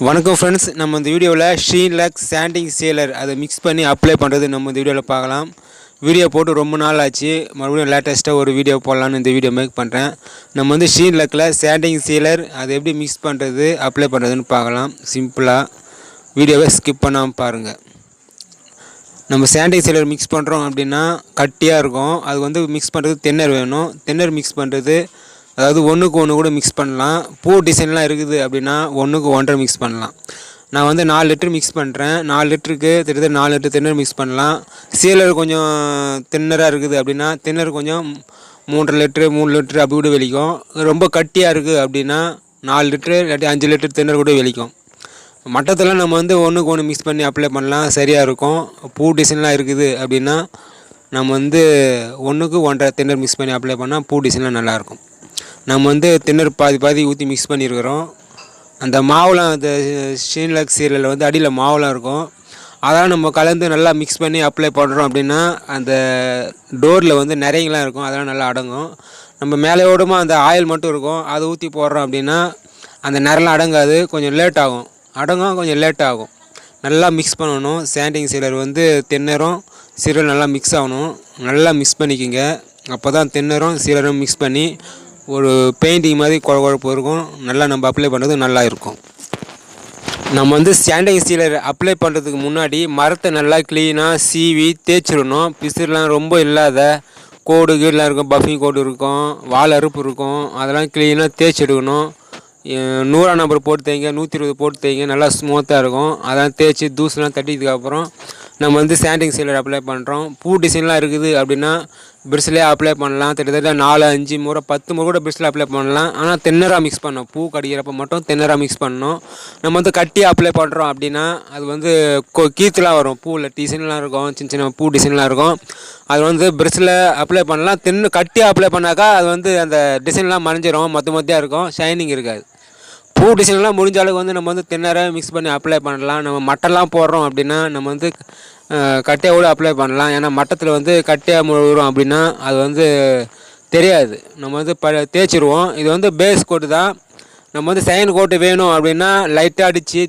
வணக்கம் ஃப்ரெண்ட்ஸ், நம்ம இந்த வீடியோவில் ஷீலர் சாண்டிங் சீலர் அதை மிக்ஸ் பண்ணி அப்ளை பண்ணுறது நம்ம இந்த வீடியோவில் பார்க்கலாம். வீடியோ போட்டு ரொம்ப நாள் ஆச்சு, மறுபடியும் லேட்டஸ்ட்டாக ஒரு வீடியோ போடலான்னு இந்த வீடியோ மேக் பண்ணுறேன். நம்ம வந்து ஷீலரில் சாண்டிங் சீலர் அதை எப்படி மிக்ஸ் பண்ணுறது அப்ளை பண்ணுறதுன்னு பார்க்கலாம். சிம்பிளாக வீடியோவை ஸ்கிப் பண்ணாமல் பாருங்கள். நம்ம சாண்டிங் சீலர் மிக்ஸ் பண்ணுறோம் அப்படின்னா கட்டியாக இருக்கும். அது வந்து மிக்ஸ் பண்ணுறது தென்னர் வேணும். தென்னர் மிக்ஸ் பண்ணுறது அதாவது ஒன்றுக்கு ஒன்று கூட மிக்ஸ் பண்ணலாம். பூ டிசைன்லாம் இருக்குது அப்படின்னா 1க்கு 1.5 மிக்ஸ் பண்ணலாம். நான் வந்து 4 லிட்டர் மிக்ஸ் பண்ணுறேன். 4 லிட்டருக்கு கிட்டத்தட்ட 4 லிட்டர் தென்னர் மிக்ஸ் பண்ணலாம். சீலர் கொஞ்சம் தின்னராக இருக்குது அப்படின்னா தென்னர் கொஞ்சம் 3.5 லிட்டரு 3 லிட்டரு அப்படி கூட வெளிக்கும். ரொம்ப கட்டியாக இருக்குது அப்படின்னா 4 லிட்டரு இல்லாட்டி 5 லிட்டர் தென்னர் கூட வெளிக்கும். மட்டத்தில் நம்ம வந்து 1க்கு 1 மிக்ஸ் பண்ணி அப்ளை பண்ணலாம், சரியாக இருக்கும். பூ டிசைன்லாம் இருக்குது அப்படின்னா நம்ம வந்து 1க்கு 1.5 தென்னர் மிக்ஸ் பண்ணி அப்ளை பண்ணால் பூ டிசைன்லாம் நல்லாயிருக்கும். நம்ம வந்து தென்னர் பாதி ஊற்றி மிக்ஸ் பண்ணியிருக்கிறோம். அந்த மாவுலாம் அந்த ஷீலர் சீலரில் வந்து அடியில் மாவுலாம் இருக்கும். அதெல்லாம் நம்ம கலந்து நல்லா மிக்ஸ் பண்ணி அப்ளை பண்ணுறோம் அப்படின்னா அந்த டோரில் வந்து நிறையலாம் இருக்கும், அதெல்லாம் நல்லா அடங்கும். நம்ம மேலேயோடமாக அந்த ஆயில் மட்டும் இருக்கும், அதை ஊற்றி போடுறோம் அப்படின்னா அந்த நிறலாம் அடங்காது, கொஞ்சம் லேட் ஆகும். கொஞ்சம் லேட் ஆகும். நல்லா மிக்ஸ் பண்ணணும். சாண்டிங் சீலர் வந்து தென்னரும் சீலரும் நல்லா மிக்ஸ் ஆகணும். நல்லா மிக்ஸ் பண்ணிக்கோங்க. அப்போ தான் தென்னரும் சீலரும் மிக்ஸ் பண்ணி ஒரு பெயிண்டிங் மாதிரி குழப்பு இருக்கும். நல்லா நம்ம அப்ளை பண்ணுறது நல்லா இருக்கும். நம்ம வந்து சாண்டிங் சீலர் அப்ளை பண்ணுறதுக்கு முன்னாடி மரத்தை நல்லா க்ளீனாக சீவி தேய்ச்சிடணும். பிசுறுலாம் ரொம்ப இல்லாத கோடு கீழெலாம் இருக்கும், பஃபிங் கோடு இருக்கும், வால் அறுப்பு இருக்கும், அதெல்லாம் க்ளீனாக தேய்ச்சி எடுக்கணும். 100 நம்பர் போட்டு தேய்ங்க, 120 போட்டு தேய்ங்க, நல்லா ஸ்மூத்தாக இருக்கும். அதெல்லாம் தேய்ச்சி தூசுலாம் தட்டினதுக்கப்புறம் நம்ம வந்து சாண்டிங் சீலர் அப்ளை பண்ணுறோம். பூ டிசைன்லாம் இருக்குது அப்படின்னா பிரிஸ்லேயே அப்ளை பண்ணலாம். கிட்டத்தட்ட 4-5 முறை 10 முறை கூட பிரிஸ்ல அப்ளை பண்ணலாம். ஆனால் தென்னராக மிக்ஸ் பண்ணணும். பூ கடிக்கிறப்ப மட்டும் தென்னராக மிக்ஸ் பண்ணணும். நம்ம வந்து கட்டியாக அப்ளை பண்ணுறோம் அப்படின்னா அது வந்து கீத்துலாம் வரும். பூவில் டிசைன்லாம் இருக்கும், சின்ன சின்ன பூ டிசைன்லாம் இருக்கும். அது வந்து பிரிஸ்ல அப்ளை பண்ணலாம். கட்டியாக அப்ளை பண்ணாக்கா அது வந்து அந்த டிசைன்லாம் மறைஞ்சிரும், மொத்தமாக இருக்கும், ஷைனிங் இருக்காது. பூ டிசைன்லாம் முடிஞ்ச அளவுக்கு வந்து நம்ம வந்து தென்னரை மிக்ஸ் பண்ணி அப்ளை பண்ணலாம். நம்ம மட்டெல்லாம் போடுறோம் அப்படின்னா நம்ம வந்து கட்டையாக கூட அப்ளை பண்ணலாம். ஏன்னா மட்டத்தில் வந்து கட்டையாக முழுகிறோம் அப்படின்னா அது வந்து தெரியாது, நம்ம வந்து தேய்ச்சிருவோம். இது வந்து பேஸ் கோட்டு தான். நம்ம வந்து சைன் கோட்டு வேணும் அப்படின்னா லைட்டாக அடித்து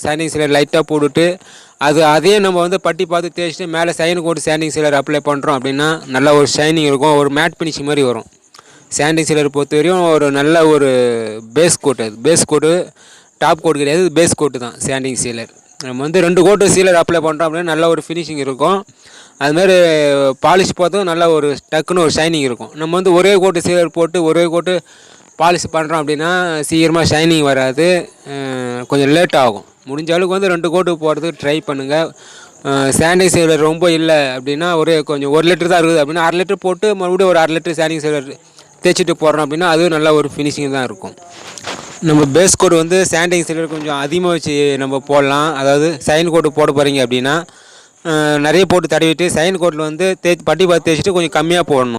சாண்டிங் சீலர் லைட்டாக போட்டுட்டு அதையும் நம்ம வந்து பட்டி பார்த்து தேய்ச்சிட்டு மேலே சைன் கோட்டு சாண்டிங் சீலர் அப்ளை பண்ணுறோம் அப்படின்னா நல்லா ஒரு ஷைனிங் இருக்கும், ஒரு மேட் ஃபினிஷிங் மாதிரி வரும். சாண்டிங் சீலர் பொறுத்த வரையும் ஒரு நல்ல ஒரு பேஸ் கோட்டு. அது பேஸ் கோட்டு, டாப் கோட்டு கிடையாது, பேஸ் கோட்டு தான் சாண்டிங் சீலர். நம்ம வந்து 2 கோட்டு சீலர் அப்ளை பண்ணுறோம் அப்படின்னா நல்ல ஒரு ஃபினிஷிங் இருக்கும். அதுமாதிரி பாலிஷ் பார்த்தோம் நல்லா ஒரு டக்குன்னு ஒரு ஷைனிங் இருக்கும். நம்ம வந்து ஒரே கோட்டு சீலர் போட்டு ஒரே கோட்டு பாலிஷ் பண்ணுறோம் அப்படின்னா சீக்கிரமாக ஷைனிங் வராது, கொஞ்சம் லேட் ஆகும். முடிஞ்ச அளவுக்கு வந்து 2 கோட்டு போடுறதுக்கு ட்ரை பண்ணுங்கள். சாண்டிங் சீலர் ரொம்ப இல்லை அப்படின்னா கொஞ்சம் 1 லிட்டர் தான் இருக்குது அப்படின்னா 1/2 லிட்டர் போட்டு மறுபடியும் ஒரு 1/2 லிட்டர் சாண்டிங் சீலர் தேய்ச்சிட்டு போடுறோம் அப்படின்னா அதுவும் நல்ல ஒரு ஃபினிஷிங் தான் இருக்கும். நம்ம பேஸ் கோடு வந்து சாண்டிங் சீலர் கொஞ்சம் அதிகமாக வச்சு நம்ம போடலாம். அதாவது சைன் கோட்டு போட போகிறீங்க அப்படின்னா நிறைய போட்டு தடவிட்டு சைன் கோட்டில் வந்து பட்டி பார்த்து தேய்ச்சிட்டு கொஞ்சம் கம்மியாக போடணும்.